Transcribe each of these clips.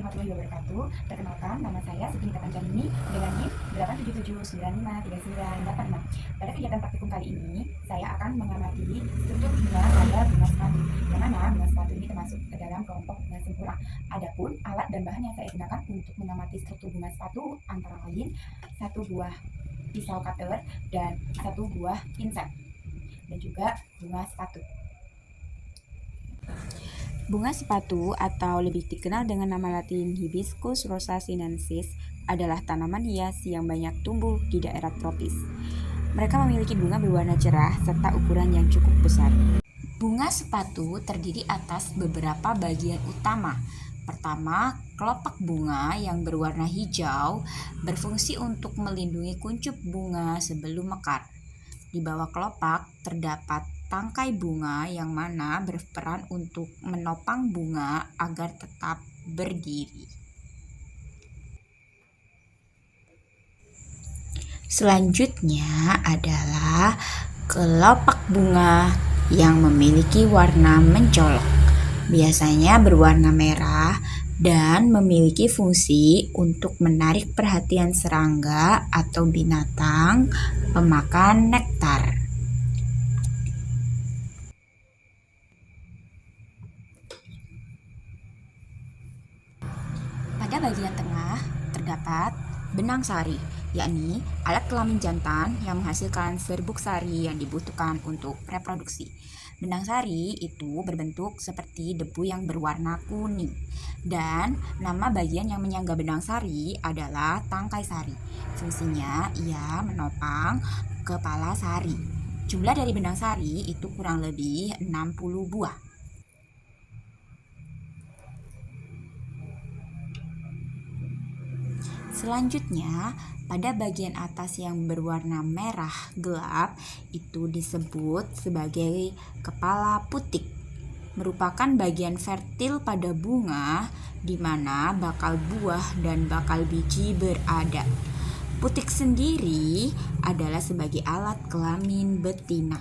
warahmatullahi wabarakatuh. Perkenalkan, nama saya Siti Panjani dengan NIM 877953986. Pada kegiatan praktikum kali ini, saya akan mengamati struktur bunga pada bunga sepatu, yang mana bunga sepatu ini termasuk ke dalam kelompok bunga sempurna. Adapun alat dan bahan yang saya gunakan untuk mengamati struktur bunga sepatu antara lain satu buah pisau cutter dan satu buah pinset, dan juga bunga sepatu. Bunga sepatu atau lebih dikenal dengan nama latin Hibiscus rosa sinensis adalah tanaman hias yang banyak tumbuh di daerah tropis. Mereka memiliki bunga berwarna cerah serta ukuran yang cukup besar. Bunga sepatu terdiri atas beberapa bagian utama. Pertama, kelopak bunga yang berwarna hijau berfungsi untuk melindungi kuncup bunga sebelum mekar. Di bawah kelopak terdapat tangkai bunga yang mana berperan untuk menopang bunga agar tetap berdiri. Selanjutnya adalah kelopak bunga yang memiliki warna mencolok, biasanya berwarna merah dan memiliki fungsi untuk menarik perhatian serangga atau binatang pemakan nektar. Pada bagian tengah terdapat benang sari, yakni alat kelamin jantan yang menghasilkan serbuk sari yang dibutuhkan untuk reproduksi. Benang sari itu berbentuk seperti debu yang berwarna kuning, dan nama bagian yang menyangga benang sari adalah tangkai sari. Fungsinya ia menopang kepala sari. Jumlah dari benang sari itu kurang lebih 60 buah. Selanjutnya, pada bagian atas yang berwarna merah gelap itu disebut sebagai kepala putik, merupakan bagian fertil pada bunga di mana bakal buah dan bakal biji berada. Putik sendiri adalah sebagai alat kelamin betina.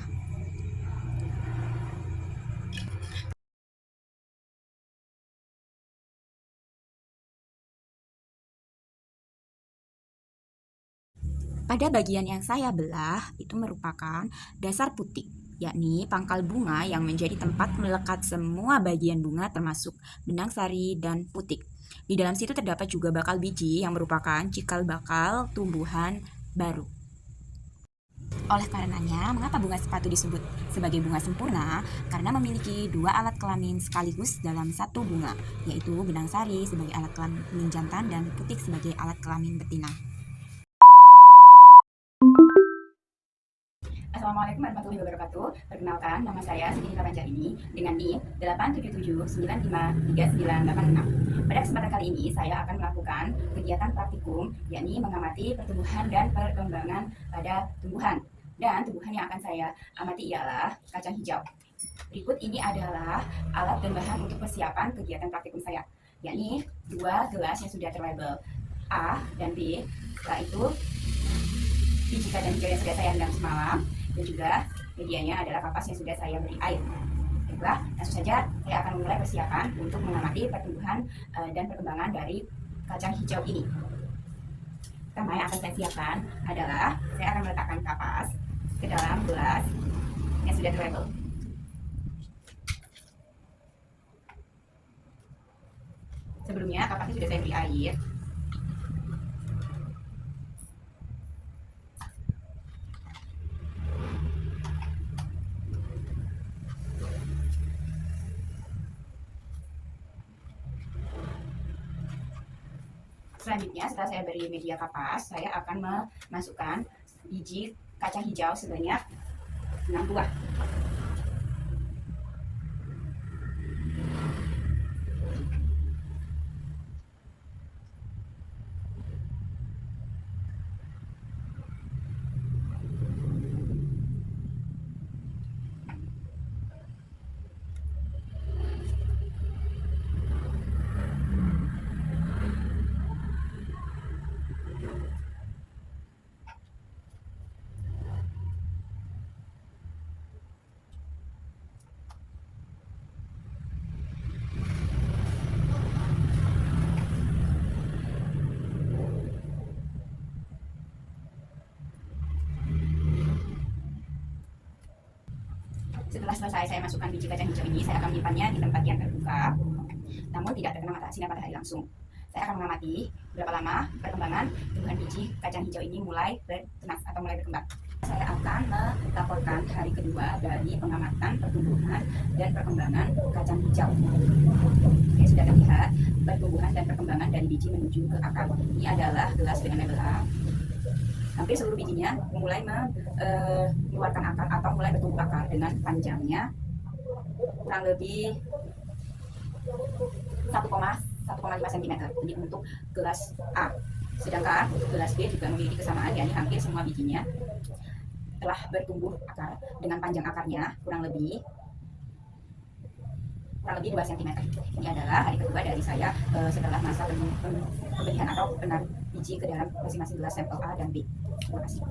Pada bagian yang saya belah itu merupakan dasar putik, yakni pangkal bunga yang menjadi tempat melekat semua bagian bunga termasuk benang sari dan putik. Di dalam situ terdapat juga bakal biji yang merupakan cikal bakal tumbuhan baru. Oleh karenanya, mengapa bunga sepatu disebut sebagai bunga sempurna? Karena memiliki dua alat kelamin sekaligus dalam satu bunga, yaitu benang sari sebagai alat kelamin jantan dan putik sebagai alat kelamin betina. Assalamualaikum warahmatullahi wabarakatuh. Perkenalkan, nama saya Siti Panjani dengan NIM 877953986. Pada kesempatan kali ini, saya akan melakukan kegiatan praktikum, yakni mengamati pertumbuhan dan perkembangan pada tumbuhan. Dan tumbuhan yang akan saya amati ialah kacang hijau. Berikut ini adalah alat dan bahan untuk persiapan kegiatan praktikum saya, yakni dua gelas yang sudah terlabel A dan B. Setelah itu, biji kacang hijau yang sudah saya rendam semalam, dan juga medianya adalah kapas yang sudah saya beri air. Baiklah, langsung saja saya akan memulai persiapan untuk mengamati pertumbuhan dan perkembangan dari kacang hijau ini. Pertama yang akan saya siapkan adalah saya akan meletakkan kapas ke dalam gelas yang sudah terlabel. Sebelumnya kapasnya sudah saya beri air. Selanjutnya, setelah saya beri media kapas, saya akan memasukkan biji kacang hijau sebanyak 6 buah. Setelah selesai saya masukkan biji kacang hijau ini, saya akan menyimpannya di tempat yang terbuka, namun tidak terkena sinar matahari langsung. Saya akan mengamati berapa lama perkembangan tumbuhan biji kacang hijau ini mulai bertunas atau mulai berkembang. Saya akan melaporkan hari kedua dari pengamatan pertumbuhan dan perkembangan kacang hijau. Oke, sudah terlihat pertumbuhan dan perkembangan dari biji menuju ke akar. Ini adalah gelas dengan label A. Hampir seluruh bijinya mulai mengeluarkan akar atau mulai bertumbuh akar dengan panjangnya kurang lebih 1,5 cm. Ini untuk gelas A. Sedangkan gelas B juga memiliki kesamaan, yakni hampir semua bijinya telah bertumbuh akar dengan panjang akarnya kurang lebih 2 cm. Ini adalah hari kedua dari saya setelah masa pembelian atau penaruh biji ke dalam masing-masing gelas sampel A dan B. Terima kasih.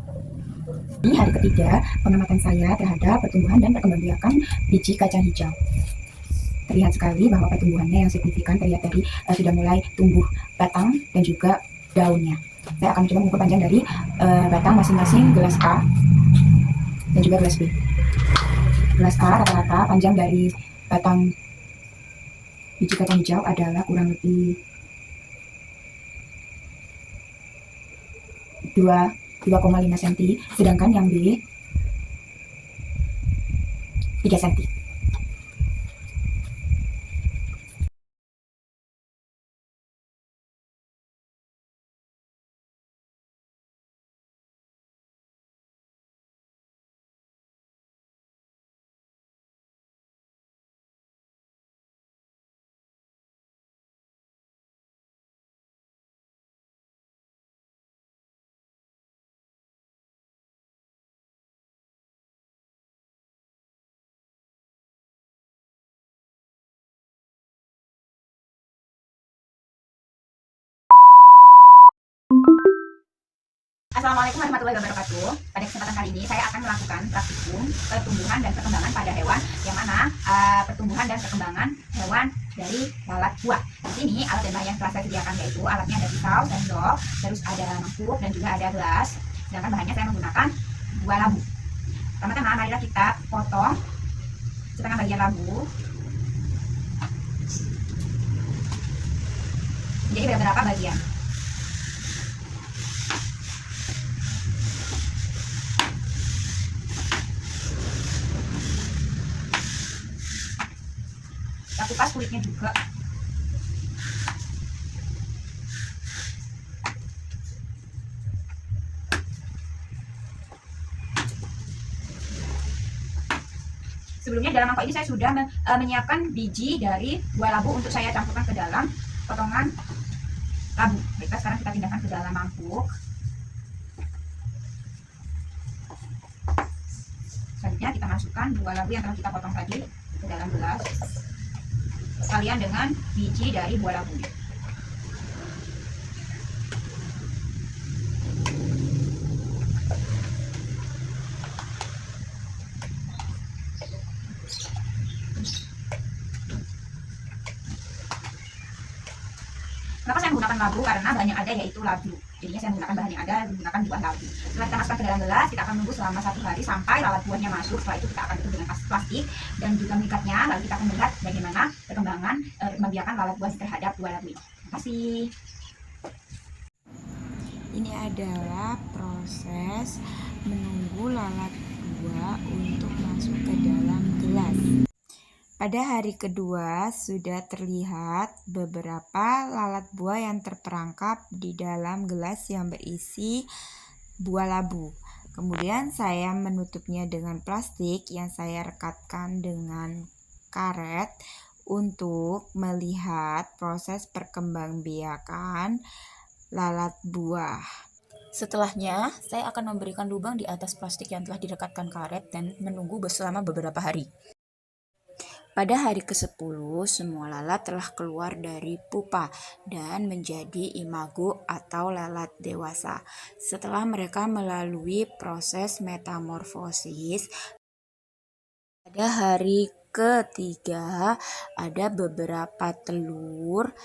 Ini hari ketiga pengamatan saya terhadap pertumbuhan dan perkembangbiakan biji kacang hijau. Terlihat sekali bahwa pertumbuhannya yang signifikan terlihat tadi sudah mulai tumbuh batang dan juga daunnya. Saya akan coba mengukur panjang dari batang masing-masing gelas A dan juga gelas B. Gelas A rata-rata panjang dari batang biji kacang hijau adalah kurang lebih 2,5 cm, sedangkan yang B 3 cm. Assalamualaikum warahmatullahi wabarakatuh. Pada kesempatan kali ini saya akan melakukan praktikum pertumbuhan dan perkembangan pada hewan, yang mana pertumbuhan dan perkembangan hewan dari lalat buah. Di sini alat dan bahan yang telah saya sediakan, yaitu alatnya ada pisau, sendok, terus ada mangkuk dan juga ada gelas. Sedangkan bahannya saya menggunakan buah labu. Pertama-tama marilah kita potong setengah bagian labu jadi beberapa bagian. Kita kupas kulitnya juga. Sebelumnya dalam mangkok ini saya sudah menyiapkan biji dari buah labu untuk saya campurkan ke dalam potongan labu. Baiklah, sekarang kita pindahkan ke dalam mangkuk. Selanjutnya kita masukkan buah labu yang telah kita potong tadi ke dalam gelas, sekalian dengan biji dari buah labu. Kenapa saya menggunakan labu? Karena bahan yang ada yaitu labu. Jadinya saya menggunakan bahan yang ada, menggunakan buah labu. Setelah kita masukkan ke dalam gelas, kita akan menunggu selama 1 hari sampai lalat buahnya masuk. Setelah itu kita akan tutup dengan plastik dan juga mengikatnya. Lalu kita akan melihat bagaimana perkembangan perkembangbiakan lalat buah terhadap buah labu ini. Terima kasih. Ini adalah proses menunggu lalat buah untuk masuk ke dalam gelas. Pada hari kedua sudah terlihat beberapa lalat buah yang terperangkap di dalam gelas yang berisi buah labu. Kemudian saya menutupnya dengan plastik yang saya rekatkan dengan karet untuk melihat proses perkembangbiakan lalat buah. Setelahnya, saya akan memberikan lubang di atas plastik yang telah direkatkan karet dan menunggu selama beberapa hari. Pada hari ke-10, semua lalat telah keluar dari pupa dan menjadi imago atau lalat dewasa. Setelah mereka melalui proses metamorfosis, pada hari ketiga ada beberapa telur.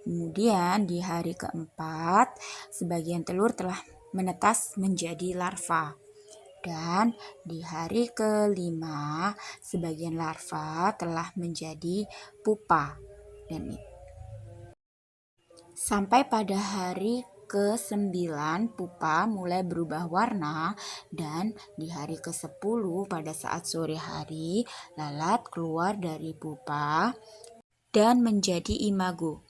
Kemudian di hari keempat, sebagian telur telah menetas menjadi larva. Dan di hari kelima, sebagian larva telah menjadi pupa. Dan sampai pada hari ke-9, pupa mulai berubah warna, dan di hari ke-10 pada saat sore hari, lalat keluar dari pupa dan menjadi imago.